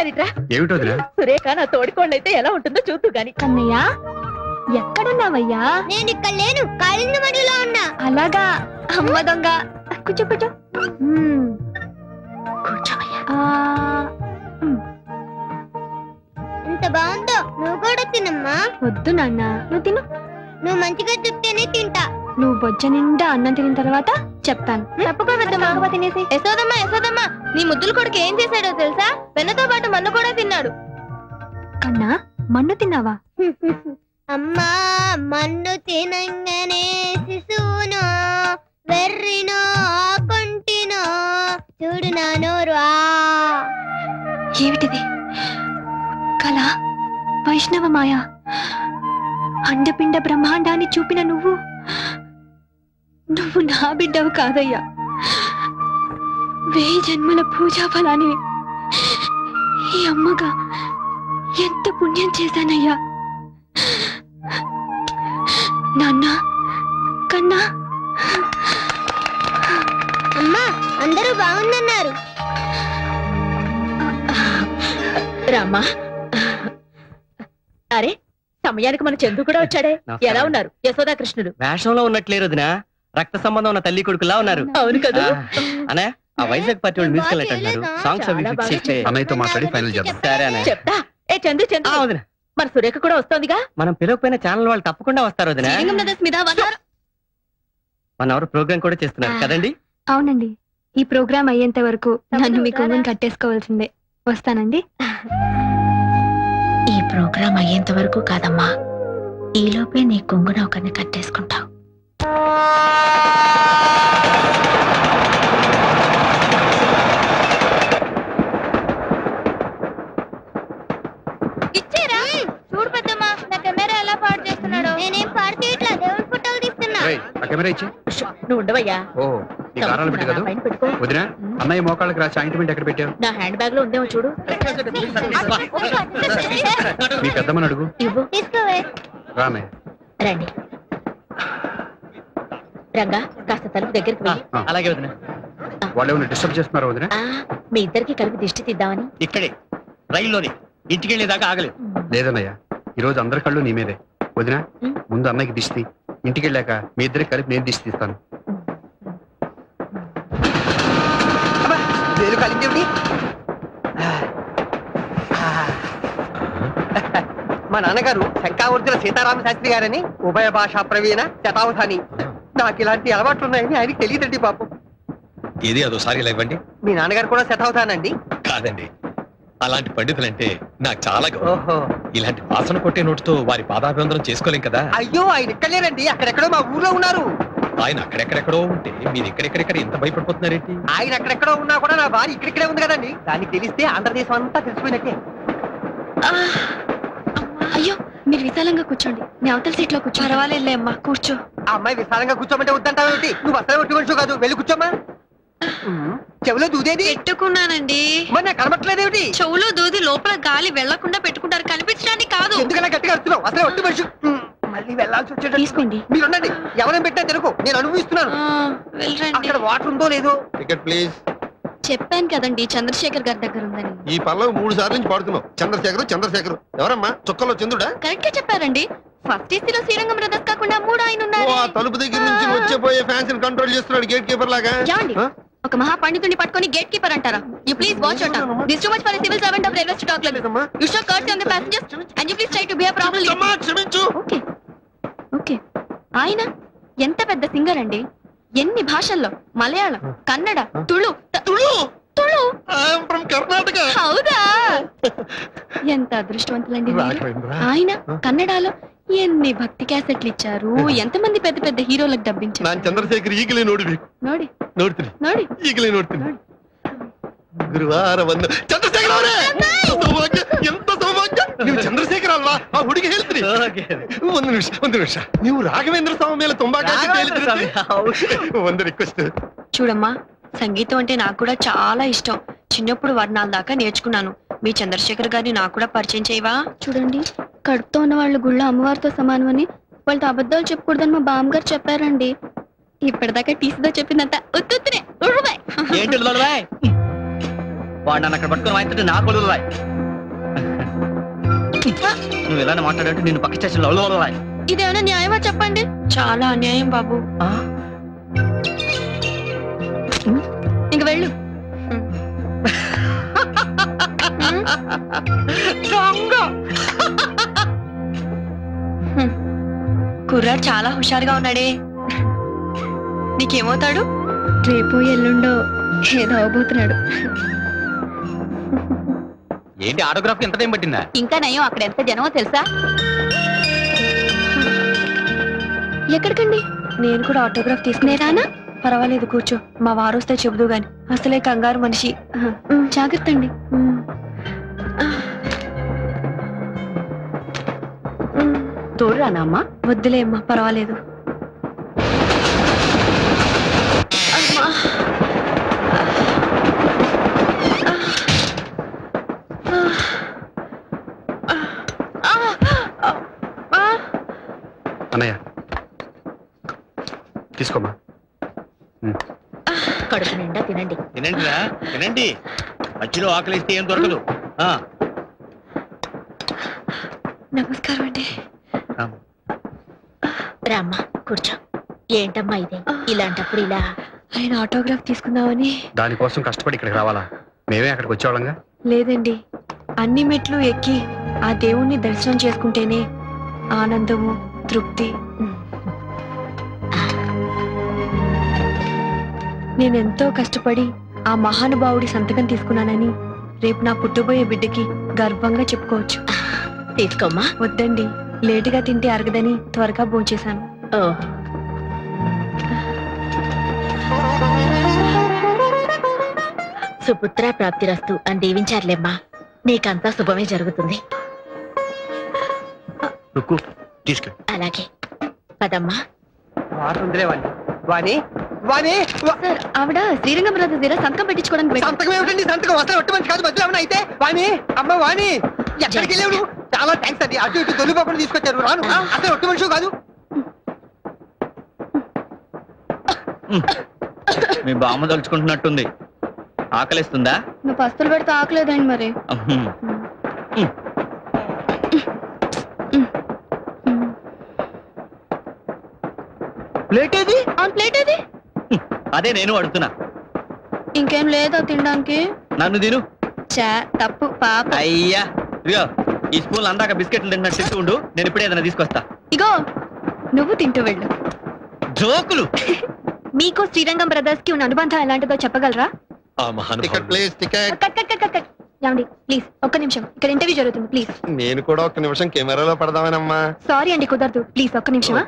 ఒకసారి ఏమిటో సురేఖ నా తోడికోళ్ళైతే ఎలా ఉంటుందో చూద్దు గాని. కన్నయ్య ఎక్కడున్నావయ్యా? నేను ఇక్కడ లేను, కాళింగమడిలో ఉన్నా. అలాగా, అమ్మ దొంగ. కూర్చో కూర్చో. ఎంత బాగుందో, నువ్వు కూడా తినమ్మా. వద్దు నాన్న, నువ్వు తిను. నువ్వు మంచిగా చెప్తేనే తింటా. నువ్వు బొజ్జ నిండా అన్నం తిన్న తర్వాత చెప్తాను. తప్పుకోవద్దమ్మా తినేసి. యశోదమ్మా, నీ ముద్దుల కొడుకు ఏం చేశాడో తెలుసా? వెన్నతో పాటు మన్ను కూడా తిన్నాడు. కన్నా, మన్ను తిన్నావా? అమ్మా, మన్ను తినంగానే శిశువునో వెర్రినో కొంటినో చూడు నా నోరు. ఏమిటిది? కళ, వైష్ణవ మాయ, అండపిండ బ్రహ్మాండాన్ని చూపిన నువ్వు నా బిడ్డవు కాదయ్యా. 1000 జన్మల పూజా ఫలాన్ని ఈ అమ్మగా ఎంత పుణ్యం చేశానయ్యా. నాన్న, కన్నా. అమ్మా, అందరూ బాగుందన్నారు. రామ్మా. అరే, సమయానికి మన చందు కూడా వచ్చాడే. ఎలా ఉన్నారు యశోదా కృష్ణుడు? వేషంలో ఉన్నట్లేరు వదినా, రక్త సంబంధం ఉన్న తల్లి కొడుకులా ఉన్నారు. అవును కదా. అనే ఆ వైజాగ్ పార్టీ వాళ్ళు మ్యూజికల్ నైట్ అంటున్నారు. సాంగ్స్ అవి ఫిక్స్ చేస్తే అన్నయ్యతో మాట్లాడి ఫైనల్ చేద్దాం. సరే అనే చెప్తా. ఏ చందు వదినా, మన సురేఖ కూడా వస్తోందిగా. మనం పిలవకపోయిన ఛానల్ వాళ్ళు తప్పకుండా వస్తారు వదినా. 1 అవర్ ప్రోగ్రామ్ కూడా చేస్తున్నారు కదండి? అవునండి, ఈ ప్రోగ్రాం అయ్యేంత వరకు నన్ను మీ కొంగుని కట్టేసుకోవాల్సిందే. వస్తానండి. ఈ ప్రోగ్రాం అయ్యేంత వరకు కాదమ్మా, ఈలోపే నీ కొంగున ఒకరిని కట్టేసుకుంటావు. ఇచ్చేరా? చూడు పెద్దమ్మా, నా కెమెరా ఎలా పాడు చేస్తున్నాడో. నేనేం పాడు చేయట్లా, దేవుడి ఫోటోలు తీస్తున్నా. కెమెరా ఇచ్చి. నువ్వు ఉండవయ్యా. ఓ, నీ కారాలు పెట్టి కదా. పైన పెట్టుకో. వదినా, అన్నయ్య మోకాళ్ళకి రాసి ఆయింట్మెంట్ ఎక్కడ పెట్టావు? నా హ్యాండ్ బ్యాగ్ లో ఉందేమో చూడు. మీ పెద్దమ్మని అడుగు. ఇవ్వు. తీసుకోవే. రామే. రండి రంగా, కాస్త తలుపు దగ్గరికి వెళ్ళి. అలాగే వదినా. వాళ్ళు ఏమైనా డిస్టర్బ్ చేస్తున్నారు వదినా? మీ ఇద్దరికి కలిపి దిష్టి తీద్దామని. ఇక్కడే రైల్లోని ఇంటికి వెళ్ళేదాకా ఆగలేదు. లేదన్నయ్య, ఈ రోజు అందరి కళ్ళు నీ మీదే. వదినా, ముందు అన్నయ్యకి దిష్టి, ఇంటికి వెళ్ళాక మీ ఇద్దరికి కలిపి నేను దిష్టి తీస్తాను. మా నాన్నగారు శంకావర్జున సీతారామ శాస్త్రి గారని ఉభయ భాషా ప్రవీణ శతావధాని. నాకు ఇలాంటి అలవాట్లు ఉన్నాయని ఆయనకి తెలియదండి పాపం. ఏది అదోసారి ఇలా ఇవ్వండి. మీ నాన్నగారు కూడా శతావధానండి? కాదండి, అలాంటి పండితులంటే నాకు చాలా గౌరవం. ఓహో. ఇలాంటి వాసన కొట్టే నోటితో వారి పాదాభివందనం చేసుకోలేం కదా. అయ్యో, ఆయన ఇక్కడ లేరండి, అక్కడెక్కడో మా ఊర్లో ఉన్నారు. ఆయన అక్కడెక్కడెక్కడో ఉంటే మీరు ఇక్కడెక్కడెక్కడ ఎంత భయపడిపోతున్నారేంటి? ఆయన అక్కడెక్కడో ఉన్నా కూడా నా భార్య ఇక్కడిక్కడే ఉంది కదండి. దానికి తెలిస్తే ఆంధ్రదేశం అంతా తెలిసిపోయినట్టే. అయ్యో, మీరు విశాలంగా కూర్చోండి, మీ అవతల సీట్ లో కూర్చో. పర్వాలేదులే అమ్మా, కూర్చో. ఆ అమ్మాయి విశాలంగా కూర్చోమంటే వద్దంటావేమిటి? నువ్వు అసలు ఒట్టి మనిషి కాదు, వెళ్ళి కూర్చోమ్మా. చెవులో దూదేది పెట్టుకున్నానండి. మరి నాకు కనబట్టలేదేమిటి? చెవులో దూది లోపల గాలి వెళ్లకుండా పెట్టుకుంటారు, కనిపించడానికి కాదు. ఎందుకలా గట్టిగా అరుస్తున్నావు? అసలు ఒట్టి మనిషి. మళ్ళీ వెళ్ళాల్సి వచ్చేటట్టు. తీసుకోండి. మీరు ఉండండి, ఎవరైనా పెట్టినా తెలుగు, నేను అనుభవిస్తున్నాను. అక్కడ వాటర్ ఉందో లేదో. Ticket please. చెప్పాను కదండి, చంద్రశేఖర్ గారి దగ్గర ఉందని. ఈ పల్లవి 3 సార్లు నుంచి పాడుతున్నావు. చంద్రశేఖర్ ఎవరమ్మా? చుక్కలో చంద్రుడా? కరెక్ట్ గా చెప్పారండి. ఫస్ట్ ఏసీలో శ్రీరంగం బ్రదర్స్ కాకుండా 3 ఆయన ఉన్నారు. తలుపు దగ్గర నుంచి వచ్చేపోయే ఫ్యాన్స్ కంట్రోల్ చేస్తున్నాడు గేట్ కీపర్ లాగా. ఒక మహా పండితుడిని పట్టుకొని గేట్ కీపర్ అంటారా? You please watch out. This too much for a civil servant of railway to talk like this. You show courtesy on the passengers and you please try to behave properly. క్షమించు. Okay okay. ఆయన ఎంత పెద్ద singer అండి. ఎన్ని భాషల్లో, మలయాళం, కన్నడ, తుళు తుళు కర్ణాటక. హౌదా? ఎంత అదృష్టవంతులండి మీరు. ఆయన కన్నడలో ఎన్ని భక్తి క్యాసెట్లు ఇచ్చారు, ఎంతమంది పెద్ద పెద్ద హీరోలకు డబ్బించారు. ನಾನು ಚಂದ್ರಶೇಖರ್ ಈಗಲೇ ನೋಡಬೇಕು. ನೋಡಿ ನೋಡ್ತೀನಿ ನೋಡಿ ಈಗಲೇ ನೋಡ್ತೀನಿ. ಗುರುವಾರವನ್ನು ಚಂದ್ರಶೇಖರ್ ಅವರೇ, ಎಂತ ಸೌಭಾಗ್ಯ. ನೀವು ಚಂದ್ರಶೇಖರ್ ಅಲ್ವಾ? ಆ ಹುಡುಗಿ ಹೇಳ್ತೀರಿ. ಒಂದು ನಿಮಿಷ ನೀವು ರಾಘವೇಂದ್ರ ಸ್ವಾಮಿ ಮೇಲೆ ತುಂಬಾ ಒಂದು ರಿಕ್ವೆಸ್ಟ್. చూడమ్మా, సంగీతం అంటే నాకు కూడా చాలా ఇష్టం. చిన్నప్పుడు వర్ణాల దాకా నేర్చుకున్నాను. మీ చంద్రశేఖర్ గారిని నాకు కూడా పరిచయం చేయవా? చూడండి, కడుపుతో ఉన్న వాళ్ళ గుళ్ళో అమ్మవారితో సమానమని, వాళ్ళతో అబద్ధాలు చెప్పకూడదని మా బామ్మగారు చెప్పారండి. ఇప్పటిదాకా టీసీతో చెప్పిందంతా ఉత్తునే. వాడు నన్ను అక్కడ పట్టుకొని వాయించంటే నా కొలు రాయ్. నువ్వు ఇలానే మాట్లాడంటే నేను పక్క స్టేషన్లో రాయ్. ఇదేమైనా న్యాయమా చెప్పండి? చాలా అన్యాయం బాబు. ఇంక వెళ్ళు. కుర్రాడు చాలా హుషారుగా ఉన్నాడే. నీకేమవుతాడు? రేపు ఎల్లుండో ఏదో అవబోతున్నాడు. ఏంటి ఆటోగ్రాఫ్ ఎంత టైం పట్టిందా? ఇంకా నయం, అక్కడ ఎంత జనమో తెలుసా? ఎక్కడికండి? నేను కూడా ఆటోగ్రాఫ్ తీసుకునేరానా? పర్వాలేదు కూర్చో, మా వారు వస్తే చెబుదు గాని. అసలే కంగారు మనిషి. జాగ్రత్త అండి. తోడురానా అమ్మా? వద్దులే అమ్మా, పర్వాలేదు. అన్నయ్య తీసుకోమ్మా. కడుపు నిండా తినండి. తినండిరా తినండి, మధ్యలో ఆకలిస్తే ఏం దొరకదు. నమస్కారం అండి. రామ్మా కూర్చో. ఏంటమ్మా ఇది? ఇలాంటప్పుడు ఇలా ఆయన ఆటోగ్రాఫ్ తీసుకుందామని. దానికోసం కష్టపడి ఇక్కడికి రావాలా? మేమే అక్కడికి వచ్చేవాళ్ళంగా. లేదండి, అన్ని మెట్లు ఎక్కి ఆ దేవుణ్ణి దర్శనం చేసుకుంటేనే ఆనందము, తృప్తి. నేనెంతో కష్టపడి ఆ మహానుభావుడి సంతకం తీసుకున్నానని రేపు నా పుట్టబోయే బిడ్డకి గర్వంగా చెప్పుకోవచ్చు. తీసుకోమ్మా. వద్దండి, లేటుగా తింటే అరగదని త్వరగా భోంచేశాను. ఓ సుపుత్ర ప్రాప్తిరస్తు అని దీవించారులేమ్మా. నీకంతా శుభమే జరుగుతుంది. తీసుకెళ్ళి. అలాగే పదమ్మా. వాడుతుందిలే వాణి. వాణి వాణి సార్, ఆవిడ శ్రీరంగం బ్రదర్స్ దగ్గర సంతకం పెట్టించుకోవడానికి వెళ్ళారు. సంతకం ఏమిటండి? సంతకం అసలు ఒట్టి మంచి కాదు. మధ్యలో ఏమన్నా అయితే వాణి, అమ్మ వాణి ఎక్కడికి వెళ్ళావు నువ్వు? చాలా థ్యాంక్స్ అండి, అటు ఇటు దొల్లిపోకుండా తీసుకొచ్చారు. రాను, అసలు ఒట్టి మనిషి కాదు. మీ బామ్మ తలుచుకుంటున్నట్టుంది. ఆకలిస్తుందా? నువ్వు పస్తులు పెడితే ఆకలేదండి మరి. ప్లేట్ ఏది? ప్లేట్ ఏది? అదే నేను అడుగుతున్నా. ఇంకేం లేదా తినడానికి? నన్ను తిను. చా తప్పు పాప. అయ్యా ఇదిగో, ఈ స్పూన్ అందాక బిస్కెట్లు తింటున్నట్టు తింటూ ఉండు, నేను ఇప్పుడే ఏదైనా తీసుకొస్తా. ఇగో నువ్వు తింటూ వెళ్ళు. జోకులు. మీకు శ్రీరంగం బ్రదర్స్ కి ఉన్న అనుబంధం ఎలాంటిదో చెప్పగలరా? Ticket please, ticket. Cut cut cut cut. ఏమండి ప్లీజ్ ఒక్క నిమిషం, ఇక్కడ ఇంటర్వ్యూ జరుగుతుంది. ప్లీజ్. నేను కూడా ఒక్క నిమిషం కెమెరాలో పడదామనమ్మా. సారీ అండి, కుదరదు. ప్లీజ్ ఒక్క నిమిషమా.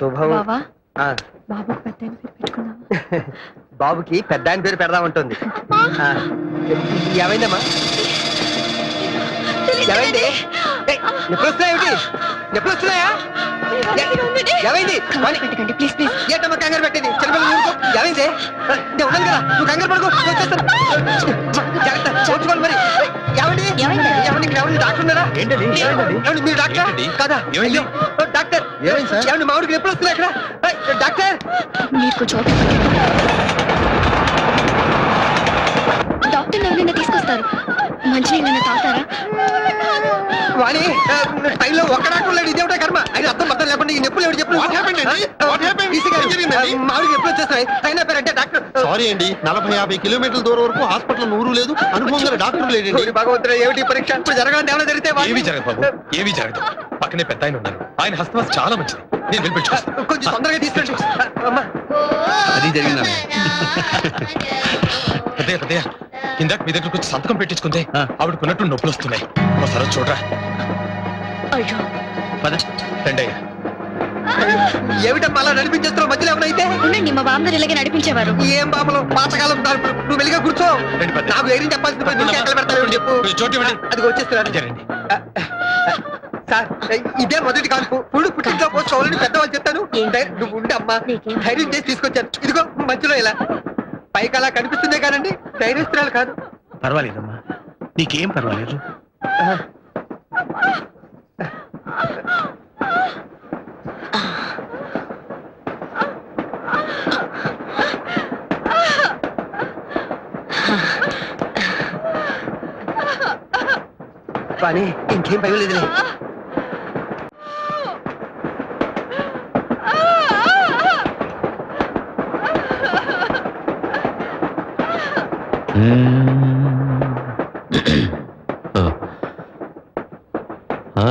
శుభం. బావా, ఆ, బాబుకి పెద్ద ఆయన పేరు పెట్టుకుందాం. బాబుకి పెద్ద ఆయన పేరు పెడదాం ఉంటుంది. ఏమైందమ్మా? ఏమైంది? ఎప్పుడు వస్తున్నాయేమిటి? ఎప్పుడు వస్తున్నాయా? ఏమైంది? వాణి, పెట్టకండి ప్లీజ్ ప్లీజ్. ఏంటమ్మా కంగారు పెట్టేది? చిన్నపిల్లలు ఊరుకో. ఏమైంది? నేను ఉన్నాను కదా, నువ్వు కంగారు పడుకో. నేను వచ్చేస్తాను. జాగ్రత్త, చూసుకోవాలి మరి. ఏమండి? ఏమైంది? ఏమండి? ఇక్కడ ఎవరు డాక్టర్ ఉన్నారా? ఏంటది? ఏమండి, మీరు డాక్టర్ కదా? ఏమైంది? అయ్యో, డాక్టర్. ఏమైంది సార్? ఏమండి, మా ఊరికి ఎప్పుడు వస్తున్నాయి ఇక్కడ? డాక్టర్. మీరు కొంచెం డాక్టర్ ఎవరైనా తీసుకొస్తారు. మంచినీళ్ళైనా తాగుతారా? వాణి, టైంలో ఒక్క డాక్టర్ లేడు. ఇదేమిటో కర్మ. ఆయన అర్థం పర్థం లేకుండా ఈ నొప్పులు ఎవరు చెప్పు. What happened అండి? What happened? ఏం జరిగిందండి? మా ఊరికి ఎప్పుడు వచ్చేస్తాయి? ఆయన పేరంటే డాక్టర్. సారీ అండి, 40-50 కిలోమీటర్ల దూరం వరకు హాస్పిటల్ నూరు లేదు, అనుభవం గల డాక్టర్ లేడండి. ఓరి భగవంతుడా, ఏమిటి పరీక్ష? ఇప్పుడు జరగాలని ఏమైనా జరిగితే ఏమీ జరగదు బాబు, ఏమీ జరగదు. పక్కనే పెద్ద ఆయన ఉన్నారు, ఆయన హస్తవాస చాలా మంచిది. నేను వెళ్ళిపెట్టుకొస్తాను. కొంచెం తొందరగా తీసుకెళ్ళి. అమ్మా, అది జరిగిందా? పెద్దయ్య పెద్దయ్య, ఇందాక మీ దగ్గరకు వచ్చి సంతకం పెట్టించుకుందే ఆవిడకున్నట్టు నొప్పులు వస్తున్నాయి. ఒకసారి చూడరా. అయ్యో పద. రండయ్య. ఏమిటమ్మా అలా నడిపించేస్తున్నావు? మధ్యలో ఏమైనా అయితే? ఉండండి, మా బామ్మగారు ఇలాగే నడిపించేవారు. ఏం బాబులు, పాతకాలం నువ్వు వెలిగా కూర్చో. రండి పెద్ద. నాకు ధైర్యం చెప్పాల్సింది పోయి నువ్వు ఎక్కడ పెడతావు చెప్పు. కొంచెం చోటు ఇవ్వండి. అది వచ్చేస్తున్నారు. అదే రండి. సార్, ఇదే మొదటి కాల్పు. పుడు పుట్టింట్లో పోసుకోవాలని పెద్దవాళ్ళు చెప్తాను. నువ్వు ఉండి అమ్మా, ధైర్యం చేసి తీసుకొచ్చాను. ఇదిగో మధ్యలో ఇలా పైకి అలా కనిపిస్తుందే కానండి, ధైర్యస్తురాలు కాదు. పర్వాలేదమ్మా, నీకేం పర్వాలేదు. కానీ ఇంకేం భయం లేదులే. ఆ